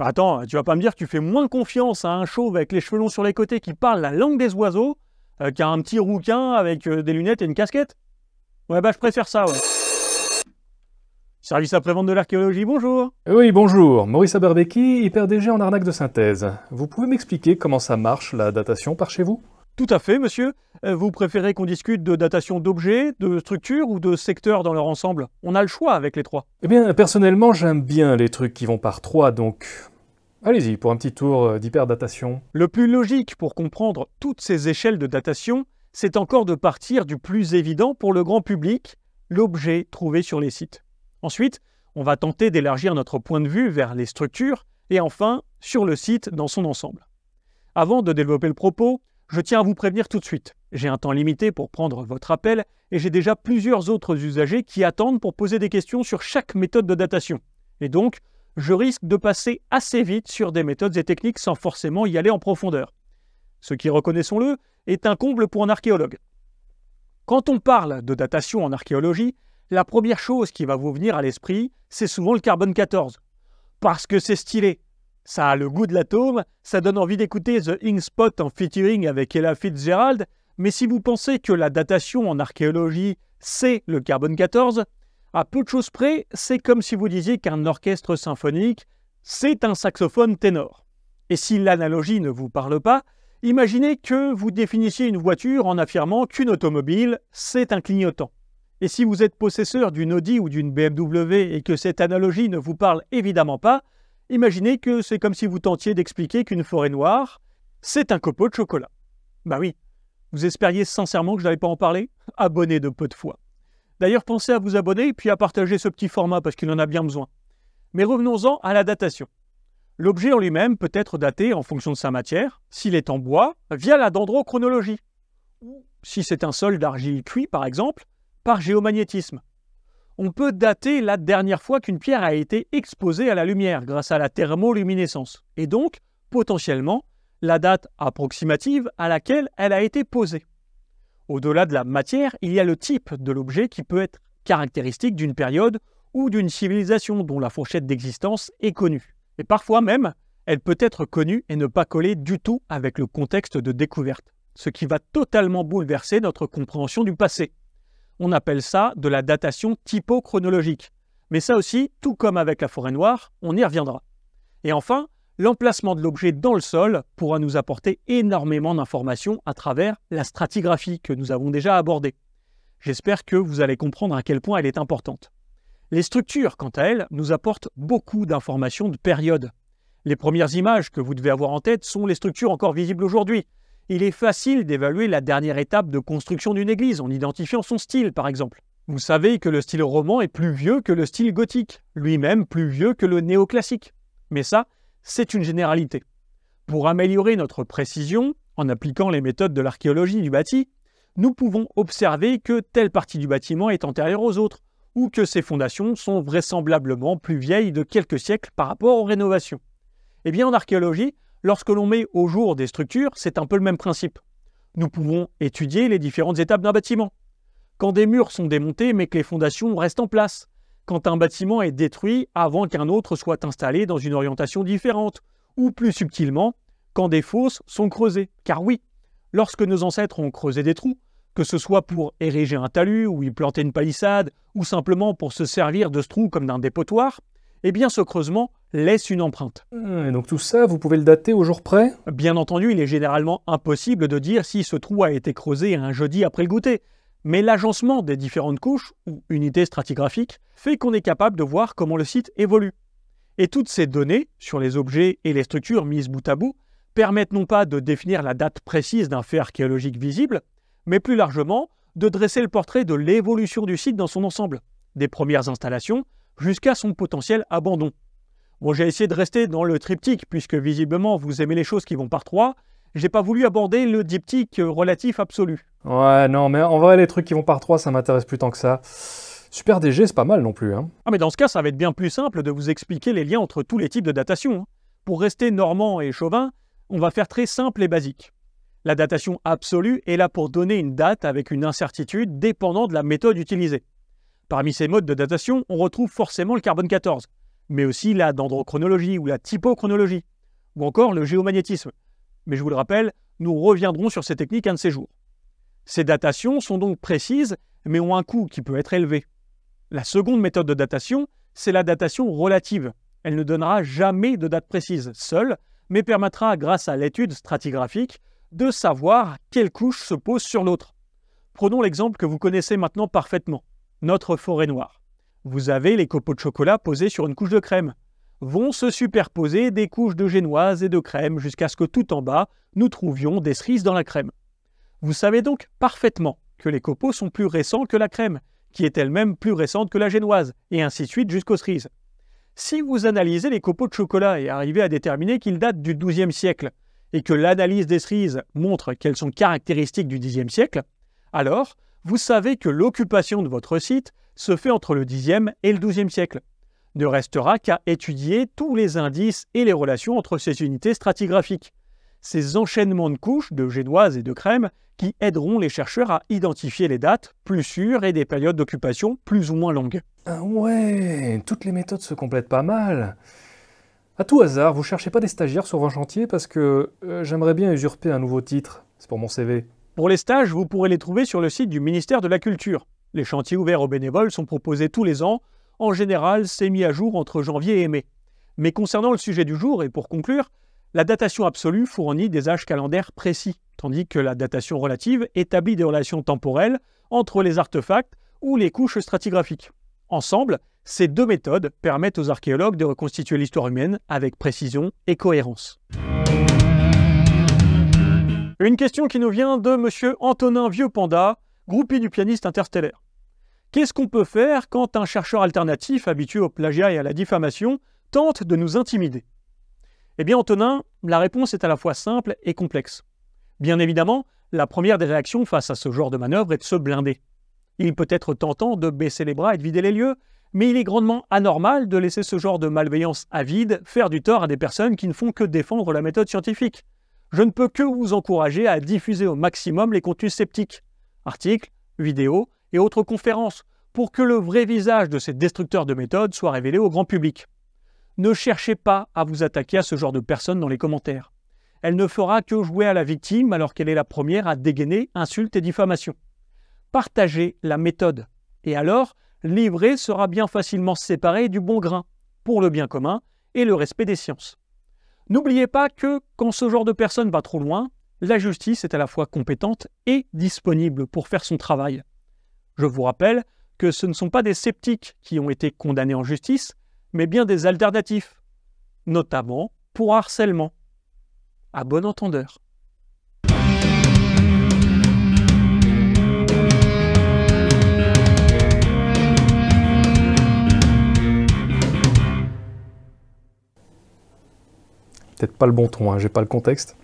Attends, tu vas pas me dire que tu fais moins confiance à un chauve avec les cheveux longs sur les côtés qui parle la langue des oiseaux qu'à un petit rouquin avec des lunettes et une casquette? Ouais, bah je préfère ça, ouais. Service après-vente de l'archéologie, bonjour. Oui, bonjour, Maurice Aberbeki, hyper DG en arnaque de synthèse. Vous pouvez m'expliquer comment ça marche, la datation par chez vous? Tout à fait, monsieur. Vous préférez qu'on discute de datation d'objets, de structures ou de secteurs dans leur ensemble? On a le choix avec les trois. Eh bien, personnellement, j'aime bien les trucs qui vont par trois, donc... Allez-y, pour un petit tour d'hyperdatation. Le plus logique pour comprendre toutes ces échelles de datation, c'est encore de partir du plus évident pour le grand public, l'objet trouvé sur les sites. Ensuite, on va tenter d'élargir notre point de vue vers les structures et enfin, sur le site dans son ensemble. Avant de développer le propos, je tiens à vous prévenir tout de suite. J'ai un temps limité pour prendre votre appel et j'ai déjà plusieurs autres usagers qui attendent pour poser des questions sur chaque méthode de datation. Et donc, je risque de passer assez vite sur des méthodes et techniques sans forcément y aller en profondeur. Ce qui, reconnaissons-le, est un comble pour un archéologue. Quand on parle de datation en archéologie, la première chose qui va vous venir à l'esprit, c'est souvent le carbone 14. Parce que c'est stylé. Ça a le goût de l'atome, ça donne envie d'écouter The Ink Spot en featuring avec Ella Fitzgerald, mais si vous pensez que la datation en archéologie, c'est le carbone 14, à peu de choses près, c'est comme si vous disiez qu'un orchestre symphonique, c'est un saxophone ténor. Et si l'analogie ne vous parle pas, imaginez que vous définissiez une voiture en affirmant qu'une automobile, c'est un clignotant. Et si vous êtes possesseur d'une Audi ou d'une BMW et que cette analogie ne vous parle évidemment pas, imaginez que c'est comme si vous tentiez d'expliquer qu'une forêt noire, c'est un copeau de chocolat. Bah oui, vous espériez sincèrement que je n'allais pas en parler? Abonnez de peu de foi. D'ailleurs, pensez à vous abonner puis à partager ce petit format parce qu'il en a bien besoin. Mais revenons-en à la datation. L'objet en lui-même peut être daté en fonction de sa matière, s'il est en bois, via la dendrochronologie, ou si c'est un sol d'argile cuit par exemple, par géomagnétisme. On peut dater la dernière fois qu'une pierre a été exposée à la lumière grâce à la thermoluminescence, et donc, potentiellement, la date approximative à laquelle elle a été posée. Au-delà de la matière, il y a le type de l'objet qui peut être caractéristique d'une période ou d'une civilisation dont la fourchette d'existence est connue. Et parfois même, elle peut être connue et ne pas coller du tout avec le contexte de découverte, ce qui va totalement bouleverser notre compréhension du passé. On appelle ça de la datation typochronologique. Mais ça aussi, tout comme avec la forêt noire, on y reviendra. Et enfin, l'emplacement de l'objet dans le sol pourra nous apporter énormément d'informations à travers la stratigraphie que nous avons déjà abordée. J'espère que vous allez comprendre à quel point elle est importante. Les structures, quant à elles, nous apportent beaucoup d'informations de période. Les premières images que vous devez avoir en tête sont les structures encore visibles aujourd'hui. Il est facile d'évaluer la dernière étape de construction d'une église en identifiant son style, par exemple. Vous savez que le style roman est plus vieux que le style gothique, lui-même plus vieux que le néoclassique. Mais ça, c'est une généralité. Pour améliorer notre précision, en appliquant les méthodes de l'archéologie du bâti, nous pouvons observer que telle partie du bâtiment est antérieure aux autres, ou que ses fondations sont vraisemblablement plus vieilles de quelques siècles par rapport aux rénovations. Eh bien, en archéologie, lorsque l'on met au jour des structures, c'est un peu le même principe. Nous pouvons étudier les différentes étapes d'un bâtiment. Quand des murs sont démontés mais que les fondations restent en place. Quand un bâtiment est détruit avant qu'un autre soit installé dans une orientation différente. Ou plus subtilement, quand des fosses sont creusées. Car oui, lorsque nos ancêtres ont creusé des trous, que ce soit pour ériger un talus ou y planter une palissade, ou simplement pour se servir de ce trou comme d'un dépotoir, eh bien ce creusement laisse une empreinte. Et donc tout ça, vous pouvez le dater au jour près? Bien entendu, il est généralement impossible de dire si ce trou a été creusé un jeudi après le goûter, mais l'agencement des différentes couches, ou unités stratigraphiques, fait qu'on est capable de voir comment le site évolue. Et toutes ces données, sur les objets et les structures mises bout à bout, permettent non pas de définir la date précise d'un fait archéologique visible, mais plus largement de dresser le portrait de l'évolution du site dans son ensemble, des premières installations jusqu'à son potentiel abandon. Bon, j'ai essayé de rester dans le triptyque, puisque visiblement vous aimez les choses qui vont par trois. J'ai pas voulu aborder le diptyque relatif absolu. Ouais, non, mais en vrai, les trucs qui vont par trois, ça m'intéresse plus tant que ça. Super DG, c'est pas mal non plus, hein. Ah, mais dans ce cas, ça va être bien plus simple de vous expliquer les liens entre tous les types de datation, hein. Pour rester normand et chauvin, on va faire très simple et basique. La datation absolue est là pour donner une date avec une incertitude dépendant de la méthode utilisée. Parmi ces modes de datation, on retrouve forcément le carbone 14. mais aussi la dendrochronologie ou la typochronologie, ou encore le géomagnétisme. Mais je vous le rappelle, nous reviendrons sur ces techniques un de ces jours. Ces datations sont donc précises, mais ont un coût qui peut être élevé. La seconde méthode de datation, c'est la datation relative. Elle ne donnera jamais de date précise seule, mais permettra, grâce à l'étude stratigraphique, de savoir quelle couche se pose sur l'autre. Prenons l'exemple que vous connaissez maintenant parfaitement, notre forêt noire. Vous avez les copeaux de chocolat posés sur une couche de crème. Vont se superposer des couches de génoise et de crème jusqu'à ce que tout en bas, nous trouvions des cerises dans la crème. Vous savez donc parfaitement que les copeaux sont plus récents que la crème, qui est elle-même plus récente que la génoise, et ainsi de suite jusqu'aux cerises. Si vous analysez les copeaux de chocolat et arrivez à déterminer qu'ils datent du XIIe siècle, et que l'analyse des cerises montre qu'elles sont caractéristiques du Xe siècle, alors vous savez que l'occupation de votre site se fait entre le Xe et le XIIe siècle. Ne restera qu'à étudier tous les indices et les relations entre ces unités stratigraphiques. Ces enchaînements de couches de génoise et de crème qui aideront les chercheurs à identifier les dates plus sûres et des périodes d'occupation plus ou moins longues. Ah ouais, toutes les méthodes se complètent pas mal. À tout hasard, vous cherchez pas des stagiaires sur vos chantiers parce que j'aimerais bien usurper un nouveau titre, c'est pour mon CV. Pour les stages, vous pourrez les trouver sur le site du ministère de la Culture. Les chantiers ouverts aux bénévoles sont proposés tous les ans. En général, c'est mis à jour entre janvier et mai. Mais concernant le sujet du jour, et pour conclure, la datation absolue fournit des âges calendaires précis, tandis que la datation relative établit des relations temporelles entre les artefacts ou les couches stratigraphiques. Ensemble, ces deux méthodes permettent aux archéologues de reconstituer l'histoire humaine avec précision et cohérence. Une question qui nous vient de M. Antonin Vieux-Panda, groupie du pianiste interstellaire. Qu'est-ce qu'on peut faire quand un chercheur alternatif habitué au plagiat et à la diffamation tente de nous intimider? Eh bien Antonin, la réponse est à la fois simple et complexe. Bien évidemment, la première des réactions face à ce genre de manœuvre est de se blinder. Il peut être tentant de baisser les bras et de vider les lieux, mais il est grandement anormal de laisser ce genre de malveillance avide faire du tort à des personnes qui ne font que défendre la méthode scientifique. Je ne peux que vous encourager à diffuser au maximum les contenus sceptiques, articles, vidéos et autres conférences, pour que le vrai visage de ces destructeurs de méthodes soit révélé au grand public. Ne cherchez pas à vous attaquer à ce genre de personnes dans les commentaires. Elle ne fera que jouer à la victime alors qu'elle est la première à dégainer insultes et diffamations. Partagez la méthode, et alors l'ivraie sera bien facilement séparée du bon grain, pour le bien commun et le respect des sciences. N'oubliez pas que, quand ce genre de personne va trop loin, la justice est à la fois compétente et disponible pour faire son travail. Je vous rappelle que ce ne sont pas des sceptiques qui ont été condamnés en justice, mais bien des alternatifs, notamment pour harcèlement. À bon entendeur. Peut-être pas le bon ton, hein, j'ai pas le contexte.